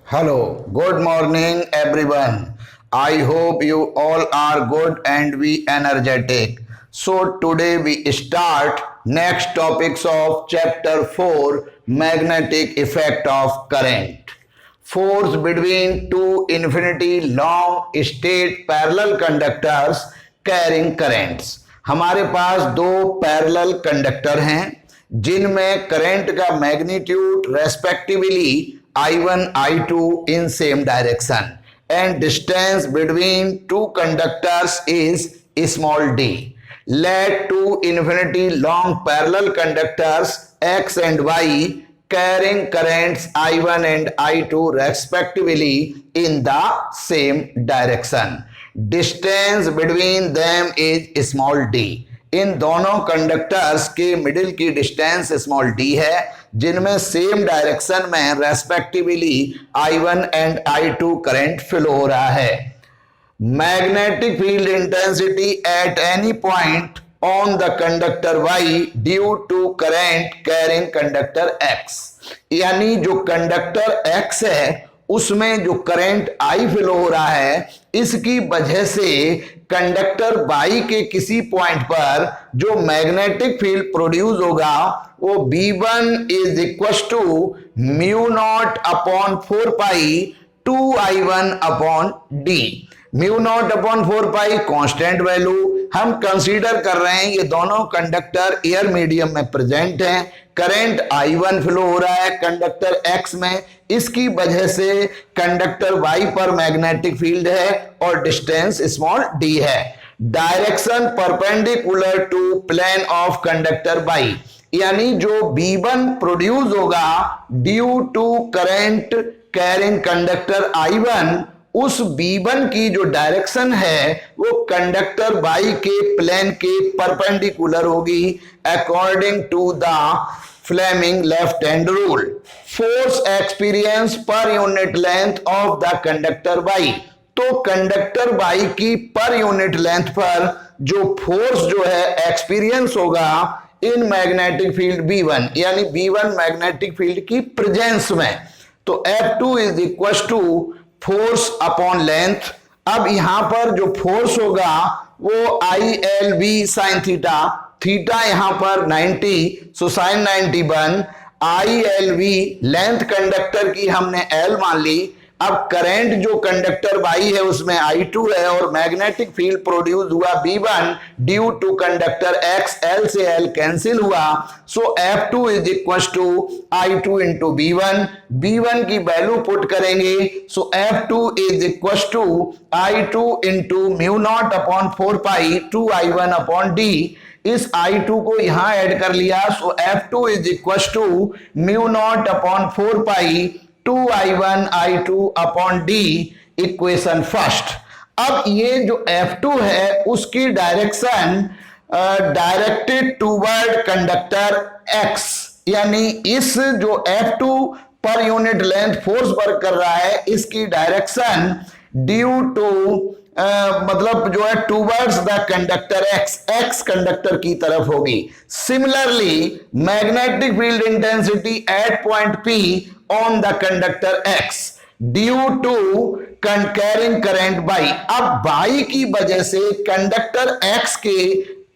Hello, good morning everyone. I hope you all are good and we energetic. So today we start next topics of chapter 4 magnetic effect of current. Force between two infinity long state parallel conductors carrying currents. हमारे पास दो parallel conductor हैं जिनमें current का magnitude respectively I1 I2 in same direction and distance between two conductors is small d. Let two infinity long parallel conductors X and Y carrying currents I1 and I2 respectively in the same direction. Distance between them is small d. इन दोनों conductors के middle की distance small d है जिनमें same direction में respectively I1 and I2 current flow हो रहा है. Magnetic field intensity at any point on the conductor Y due to current carrying conductor X. यानी जो कंडक्टर X है उसमें जो करंट I फ्लो हो रहा है इसकी वजह से कंडक्टर Y के किसी पॉइंट पर जो मैग्नेटिक फील्ड प्रोड्यूस होगा वो B1 is equal to mu not upon 4 pi 2I1 upon d. Mu not upon 4 pi constant value हम कंसीडर कर रहे हैं. ये दोनों कंडक्टर एयर मीडियम में प्रेजेंट हैं. करंट I1 फ्लो हो रहा है कंडक्टर X में. इसकी वजह से कंडक्टर Y पर मैग्नेटिक फील्ड है और डिस्टेंस स्मॉल d है. Direction perpendicular to plane of conductor Y. यानी जो B1 प्रोड्यूस होगा due to current carrying conductor I1 उस B1 की जो डायरेक्शन है वो कंडक्टर Y के प्लेन के परपेंडिकुलर होगी according to the Fleming left hand rule. Force experience per unit length of the conductor Y. तो कंडक्टर Y की पर यूनिट लेंथ पर जो फोर्स जो है एक्सपीरियंस होगा इन मैग्नेटिक फील्ड B1 यानी B1 मैग्नेटिक फील्ड की प्रेजेंस में. तो F2 is equal to force upon length. अब यहां पर जो फोर्स होगा वो ILV साइन थीटा. थीटा यहां पर 90 सो साइन 90 बन ILV लेंथ कंडक्टर की हमने L मान ली. अब करंट जो कंडक्टर Y है उसमें I2 है और मैग्नेटिक फील्ड प्रोड्यूस हुआ B1 due to conductor X. L से L कैंसिल हुआ so F2 is equal to I2 into B1. B1 की वैल्यू पुट करेंगे so F2 is equal to I2 into mu not upon 4 pi 2I1 upon d. इस I2 को यहां add कर लिया so F2 is equal to mu not upon 4 pi 2I1 I2 upon d. Equation first. अब ये जो F2 है उसकी direction directed toward conductor X. यानी इस जो F2 पर यूनिट लेंथ फोर्स वर्क कर रहा है इसकी डायरेक्शन ड्यू टू मतलब जो है towards the conductor X conductor की तरफ होगी. Similarly magnetic field intensity at point P on the conductor X due to carrying current Y. अब Y की वजह से कंडक्टर X के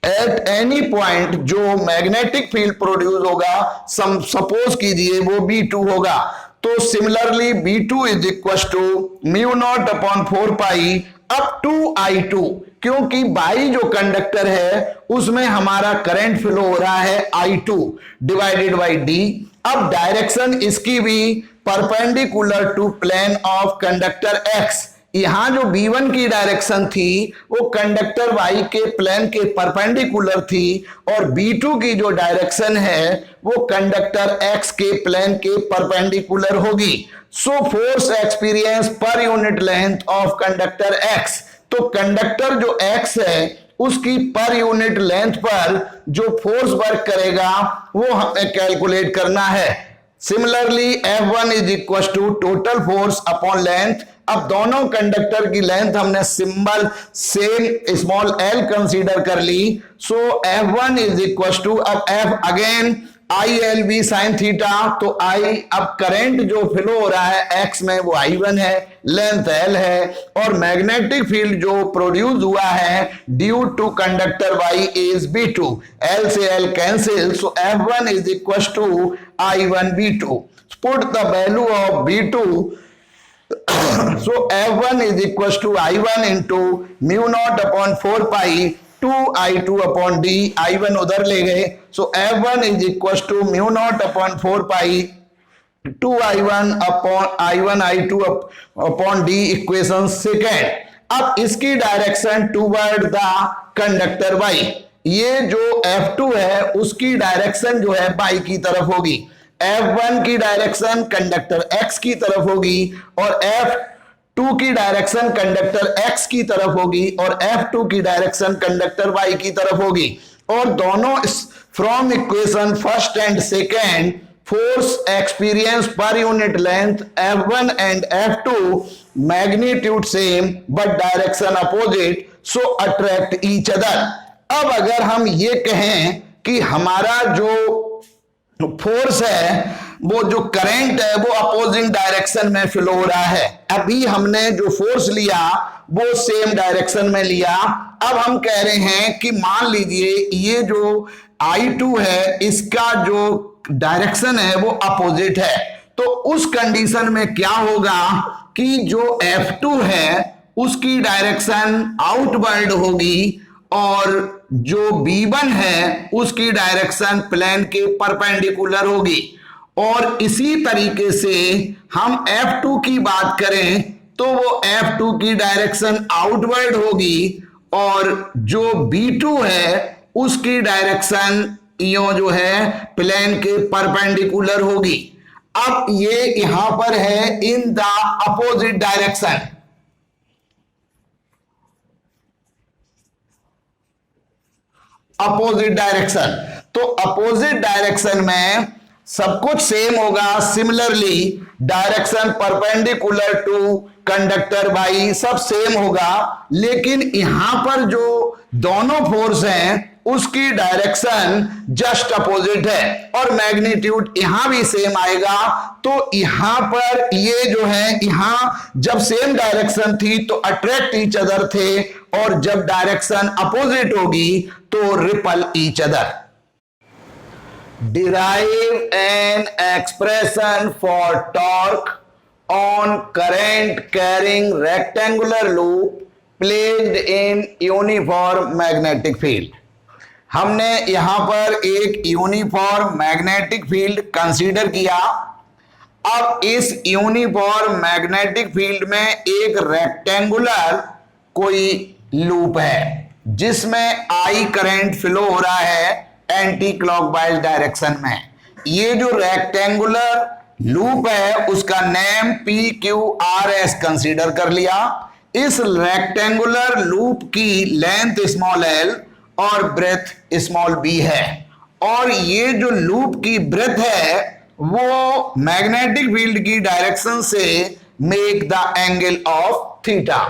एट एनी पॉइंट जो मैग्नेटिक फील्ड प्रोड्यूस होगा सपोज कीजिए वो B2 होगा. तो similarly B2 is equal to mu not upon 4 pi up to I2. क्योंकि Y जो कंडक्टर है उसमें हमारा करंट फ्लो हो रहा है I2 डिवाइडेड बाई D. अब डायरेक्शन इसकी भी perpendicular to plane of conductor X. यहां जो B1 की डायरेक्शन थी वो कंडक्टर Y के प्लेन के परपेंडिकुलर थी और B2 की जो डायरेक्शन है वो कंडक्टर X के प्लेन के परपेंडिकुलर होगी. So force experience per unit length of conductor X. तो कंडक्टर जो X है उसकी पर यूनिट लेंथ पर जो फोर्स वर्क करेगा वो हमें कैलकुलेट करना है. Similarly F1 is equal to total force upon length. अब दोनों कंडक्टर की लेंथ हमने symbol same small l consider कर ली so F1 is equal to अब F again I L B sine theta, तो आई, अब करंट जो फ्लो हो रहा है एक्स में वो I1 है, लेंथ L है, और मैग्नेटिक फील्ड जो प्रोड्यूस हुआ है due to conductor Y is B2, L से L cancel, so F1 is equal to I1 B2. Put the value of B2, so F1 is equals to I1 into mu naught upon 4 pi 2 I2 upon D. I1 उधर ले गए, so F1 is equals to mu naught upon 4 pi 2 I1 upon I1 I2 upon D. Equation second. अब इसकी direction toward the conductor Y, ये जो F2 है उसकी direction जो है Y की तरफ होगी, F1 की डायरेक्शन कंडक्टर X की तरफ होगी, और F2 की डायरेक्शन कंडक्टर X की तरफ होगी, और F2 की डायरेक्शन कंडक्टर Y की तरफ होगी. और दोनों from equation first and second, force experience per unit length F1 and F2 magnitude same but direction opposite, so attract each other. अब अगर हम ये कहें कि हमारा जो फोर्स है, वो जो करंट है वो अपोजिंग डायरेक्शन में फ्लो हो रहा है, अभी हमने जो फोर्स लिया वो सेम डायरेक्शन में लिया. अब हम कह रहे हैं कि मान लीजिए ये जो I2 है इसका जो डायरेक्शन है वो अपोजिट है, तो उस कंडीशन में क्या होगा कि जो F2 है उसकी डायरेक्शन आउटवर्ड होगी, और जो B1 है उसकी डायरेक्शन प्लेन के परपेंडिकुलर होगी. और इसी तरीके से हम F2 की बात करें तो वो F2 की डायरेक्शन आउटवर्ड होगी, और जो B2 है उसकी डायरेक्शन यो जो है प्लेन के परपेंडिकुलर होगी. अब ये यहां पर है in the opposite direction, opposite direction. तो अपोजिट डायरेक्शन में सब कुछ सेम होगा, similarly direction perpendicular to conductor Y सब सेम होगा, लेकिन यहां पर जो दोनों फोर्स हैं उसकी डायरेक्शन जस्ट अपोजिट है, और मैग्नीट्यूड यहां भी सेम आएगा. तो यहां पर ये जो है, यहां जब सेम डायरेक्शन थी तो अट्रैक्ट ईच अदर थे, और जब डायरेक्शन अपोजिट होगी तो ripple each other. Derive an expression for torque on current carrying rectangular loop placed in uniform magnetic field. हमने यहां पर एक यूनिफॉर्म मैग्नेटिक फील्ड कंसीडर किया. अब इस यूनिफॉर्म मैग्नेटिक फील्ड में एक रेक्टेंगुलर कोई लूप है जिसमें I करंट फ्लो हो रहा है एंटी क्लॉकवाइज डायरेक्शन में. ये जो रेक्टेंगुलर लूप है उसका नेम PQRS कंसीडर कर लिया. इस रेक्टेंगुलर लूप की लेंथ स्मॉल l और ब्रेथ स्मॉल b है, और ये जो लूप की ब्रेथ है वो मैग्नेटिक फील्ड की डायरेक्शन से make the angle of theta.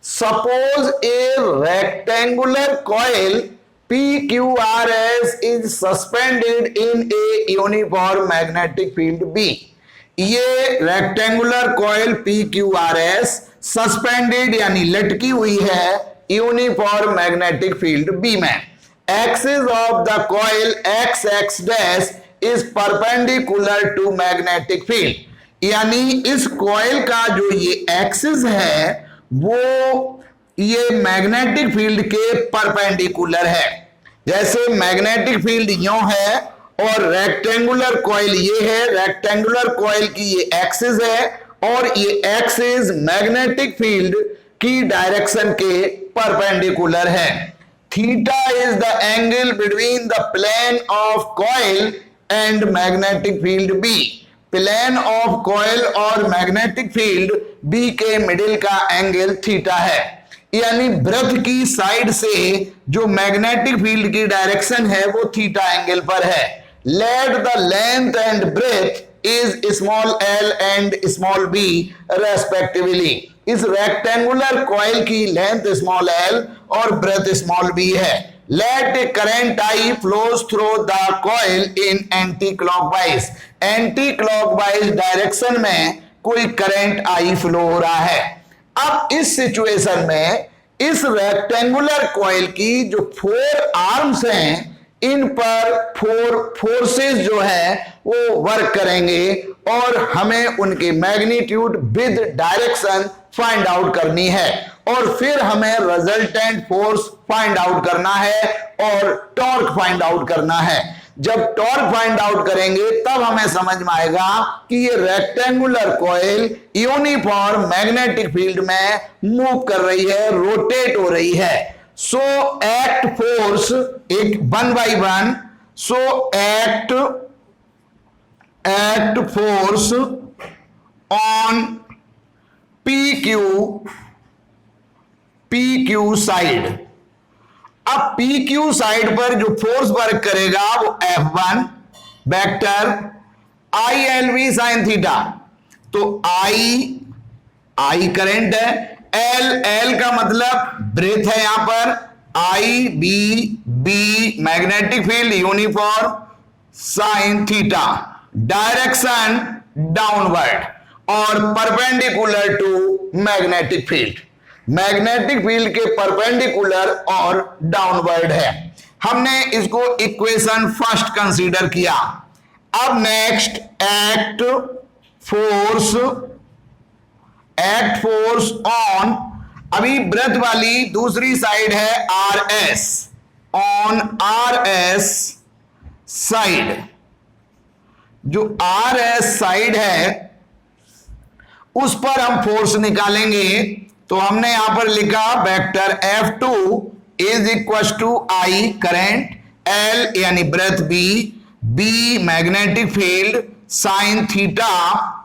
Suppose A rectangular coil PQRS is suspended in a uniform magnetic field B. ये रेक्टेंगुलर कॉइल PQRS सस्पेंडेड यानी लटकी हुई है यूनिफॉर्म मैग्नेटिक फील्ड B में. Axis of the coil XX dash is perpendicular to magnetic field, यानी इस coil का जो ये एक्सिस है वो ये मैग्नेटिक फील्ड के परपेंडिकुलर है. जैसे मैग्नेटिक फील्ड यूं है और रेक्टेंगुलर कॉइल ये है, रेक्टेंगुलर कॉइल की ये एक्सिस है और ये एक्सिस मैग्नेटिक फील्ड की डायरेक्शन के परपेंडिकुलर है. Theta is the angle between the plane of coil and magnetic field B. Plane of coil और मैग्नेटिक फील्ड बी के मिडिल का एंगल थीटा है, यानी ब्रेथ की साइड से जो मैग्नेटिक फील्ड की डायरेक्शन है वो थीटा एंगल पर है. Let the length and breadth is small l and small b respectively. इस रेक्टेंगुलर कॉइल की लेंथ स्मॉल l और ब्रेथ स्मॉल b है. let a current I flows through the coil in anti-clockwise. Anti-clockwise direction में कोई current I flow हो रहा है। अब इस सिचुएशन में इस रेक्टेंगुलर कॉइल की जो 4 आर्म्स हैं, इन पर 4 फोर्सेस जो है वो वर्क करेंगे और हमें उनके magnitude with direction find out करनी है और फिर हमें रिजल्टेंट फोर्स फाइंड आउट करना है और टॉर्क फाइंड आउट करना है। जब टॉर्क फाइंड आउट करेंगे तब हमें समझ में आएगा कि ये rectangular coil uniform magnetic field में मूव कर रही है, रोटेट हो रही है। सो एक्ट फोर्स एक 1 by 1, so act force on PQ side. अब PQ साइड पर जो फोर्स वर्क करेगा वो F1 vector ILV sin theta. तो I करंट है, L का मतलब ब्रेथ है, यहां पर B magnetic field uniform sin theta, direction downward और perpendicular to magnetic field. Magnetic field के परपेंडिकुलर और डाउनवर्ड है। हमने इसको इक्वेशन फर्स्ट कंसीडर किया। अब नेक्स्ट एक्ट फोर्स ऑन, अभी ब्रेथ वाली दूसरी साइड है RS, ऑन RS साइड। जो RS साइड है उस पर हम फोर्स निकालेंगे। तो हमने यहां पर लिखा vector F2 is equal to I current, L यानी breadth B magnetic field sine theta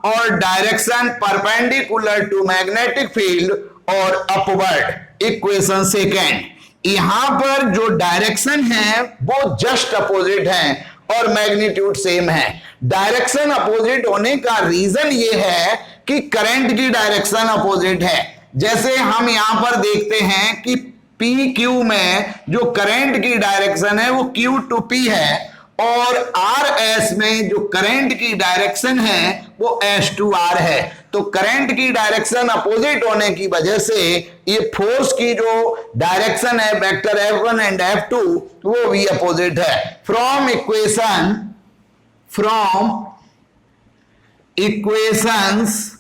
और direction perpendicular to magnetic field और अपवर्ड। इक्वेशन सेकेंड, यहां पर जो डायरेक्शन है वो जस्ट अपोजिट है और मैग्नीट्यूड सेम है। डायरेक्शन अपोजिट होने का रीजन ये है कि करंट की डायरेक्शन अपोजिट है। जैसे हम यहां पर देखते हैं कि PQ में जो करंट की डायरेक्शन है वो Q to P है और RS में जो करंट की डायरेक्शन है वो S to R है। तो करंट की डायरेक्शन अपोजिट होने की वजह से ये फोर्स की जो डायरेक्शन है वेक्टर F1 एंड F2 वो भी अपोजिट है। From equations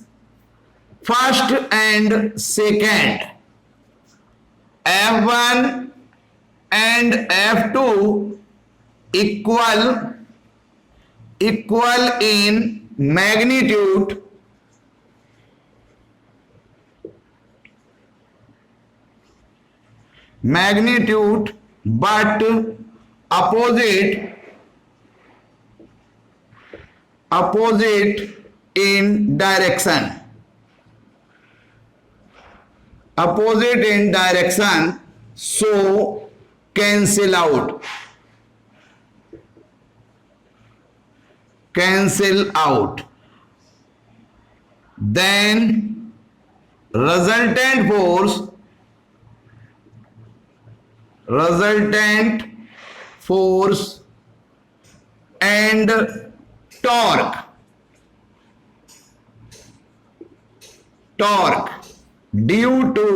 first and second, F1 and F2 equal in magnitude but opposite in direction. Opposite in direction, so cancel out. Then resultant force and torque due to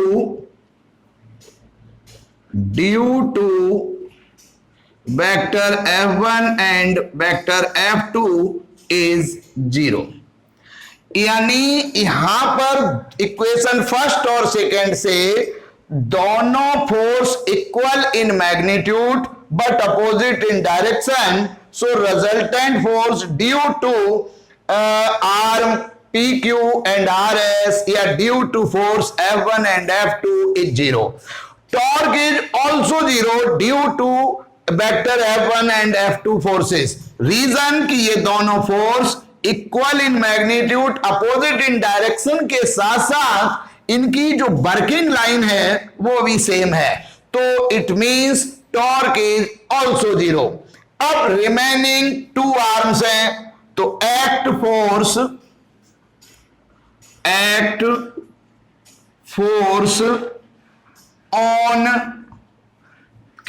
vector F1 and vector F2 is 0। यानी यहां पर equation first और second से दोनों force equal in magnitude but opposite in direction, so resultant force due to arm PQ and RS या due to force F1 and F2 is 0। Torque is also 0 due to vector F1 and F2 forces. Reason कि ये दोनों force equal in magnitude opposite in direction के साथ साथ इनकी जो working line है वो भी सेम है। तो it means torque is also 0। अब रिमेनिंग 2 आर्म्स हैं, तो act force on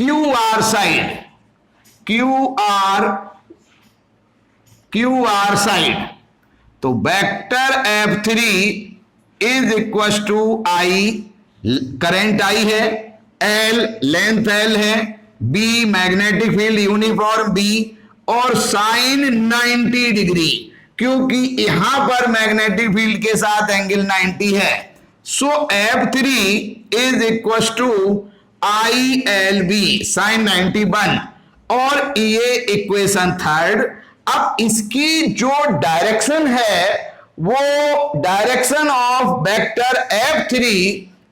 Q R side, Q R side, तो vector F3 is equal to I, current I है, L लेंथ L है, B magnetic field uniform B, और sine 90 degree, क्योंकि यहां पर मैग्नेटिक फील्ड के साथ एंगल 90 है। So F3 is equal to ILB sine 90 बन, और ये इक्वेशन थर्ड। अब इसकी जो डायरेक्शन है वो direction of vector F3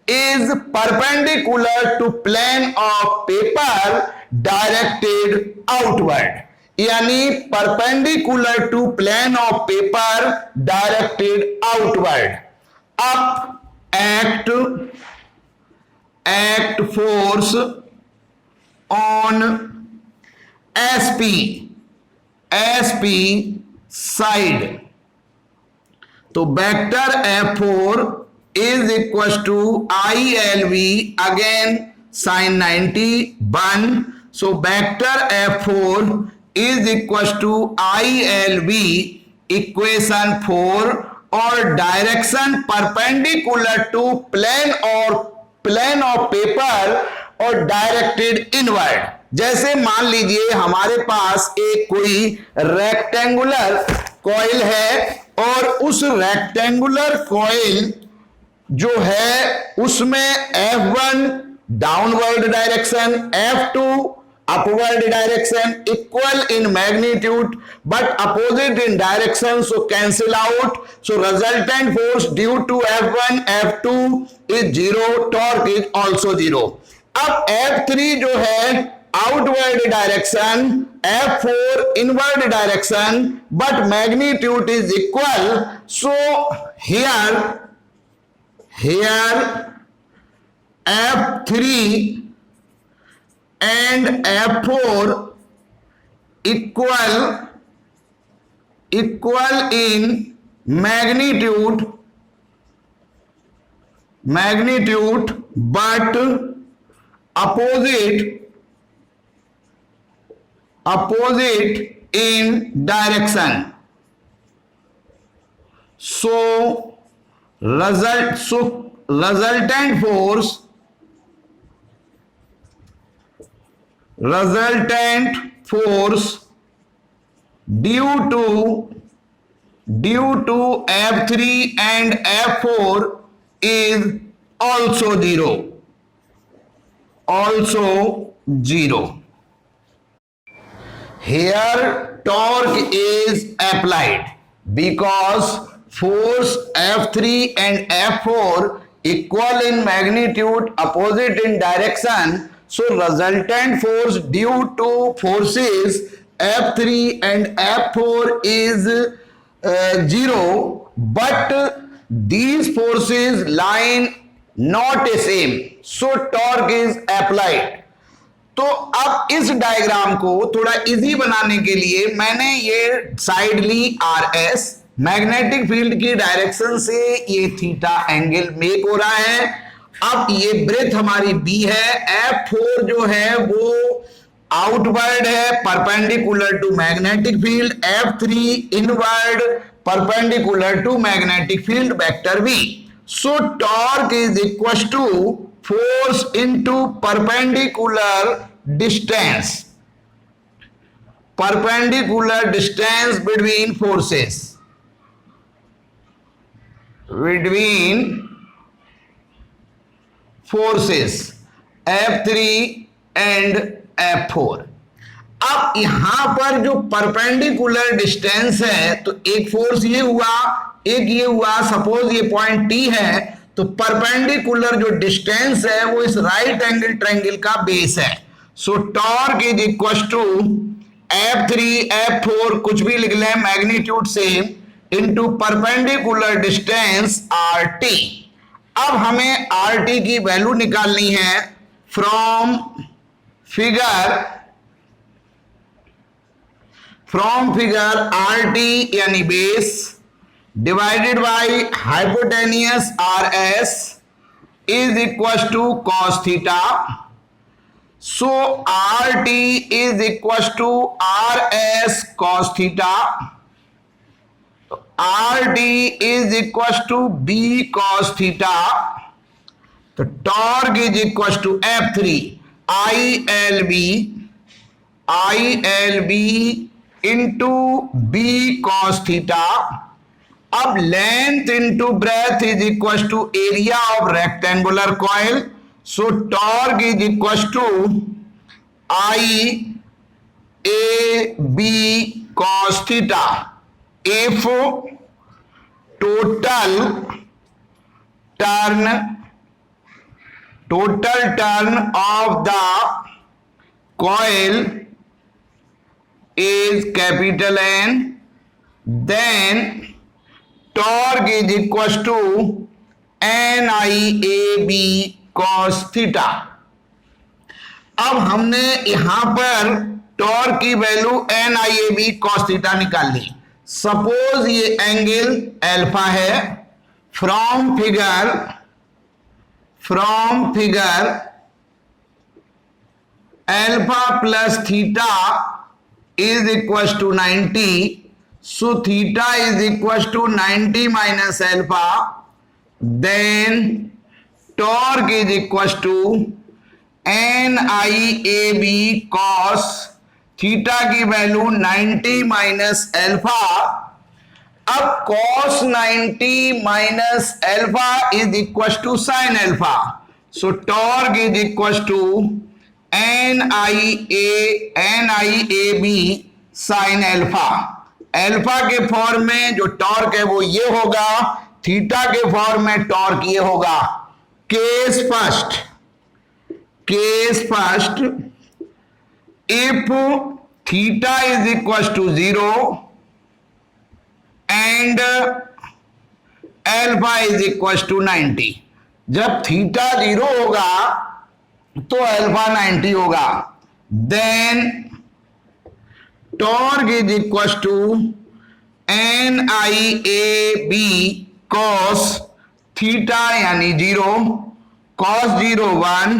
is perpendicular to plane of paper directed outward, यानी perpendicular to plane of paper directed outward. अब act force on SP side, तो vector F4 is equal to ILV again sine 90 1, so vector F4 is equal to ILV equation 4, और direction perpendicular to plane of paper और directed inward. जैसे मान लीजिए हमारे पास एक कोई रेक्टेंगुलर कॉइल है, और उस रेक्टेंगुलर कॉइल जो है उसमें F1 downward direction, F2 upward direction, equal in magnitude but opposite in direction, so cancel out, so resultant force due to F1 F2 is 0, torque is also 0। अब F3 जो है outward direction, F4 inward direction but magnitude is equal, so here F3 and F4 equal in magnitude but opposite in direction, so resultant force due to F3 and F4 is also zero. Here torque is applied because force F3 and F4 equal in magnitude, opposite in direction, so resultant force due to forces F3 and F4 is 0, but these forces lie not same, so torque is applied। तो अब इस diagram को थोड़ा easy बनाने के लिए मैंने ये साइड ली RS, मैग्नेटिक फील्ड की डायरेक्शन से ये थीटा एंगल मेक हो रहा है। अब ये ब्रेथ हमारी B है, F4 जो है वो आउटवर्ड है perpendicular to magnetic field, F3 inward perpendicular to magnetic field vector V। So torque is equal to force into perpendicular distance between forces F3 and F4। अब यहां पर जो परपेंडिकुलर डिस्टेंस है, तो एक फोर्स ये हुआ, एक ये हुआ, सपोज ये पॉइंट T है, तो परपेंडिकुलर जो डिस्टेंस है वो इस राइट एंगल ट्रायंगल का बेस है। So torque is equal to F3 F4 कुछ भी लिख लें magnitude same into perpendicular distance RT। अब हमें RT की वैल्यू निकालनी है फ्रॉम फिगर RT यानी base divided by hypotenuse RS is equal to cos theta. So R T is equal to R S cos theta, R D is equal to B cos theta, तो torque is equal to F3 I L B into B cos theta. अब length into breadth is equal to area of rectangular coil, so torque is equal to I A B cos theta. If total turn of the coil is capital N, then torque is equals to NIAB cos theta। अब हमने यहां पर torque की value NIAB cos theta निकाल ली। Suppose ये angle alpha है, from figure alpha plus theta is equal to 90, so theta is equal to 90 minus alpha, then torque is equal to NIAB cos theta की value 90 minus alpha. अब cos 90 minus alpha is equal to sine alpha, so torque is equal to NIAB sine alpha. Alpha के form में जो torque है वो ये होगा, theta के फॉर्म में टॉर्क ये होगा। Case first if theta is equal to 0 and alpha is equal to 90, जब थीटा 0 होगा तो अल्फा 90 होगा, then torque is equal to NIAB cos theta यानी 0, cos 0 1,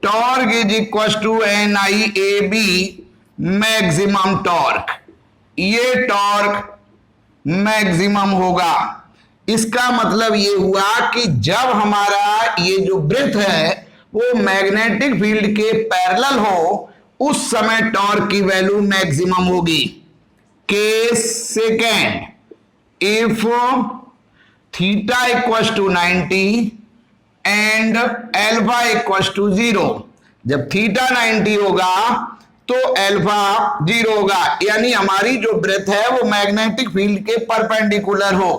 torque is equal to NIAB maximum torque. ये torque maximum होगा। इसका मतलब ये हुआ कि जब हमारा ये जो वृत्त है वो मैग्नेटिक फील्ड के पैरेलल हो, उस समय टॉर्क की वैल्यू मैक्सिमम होगी। Case second, if theta equal to 90 and alpha equal to 0, जब थीटा 90 होगा तो अल्फा 0 होगा, यानी हमारी जो वृत्त है वो मैग्नेटिक फील्ड के परपेंडिकुलर हो,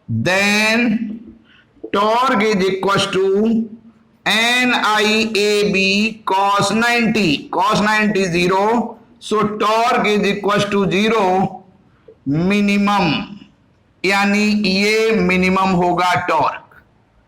then torque is equal to NIAB cos 90 0, so torque is equal to 0 minimum, यानी ये मिनिमम होगा टॉर्क।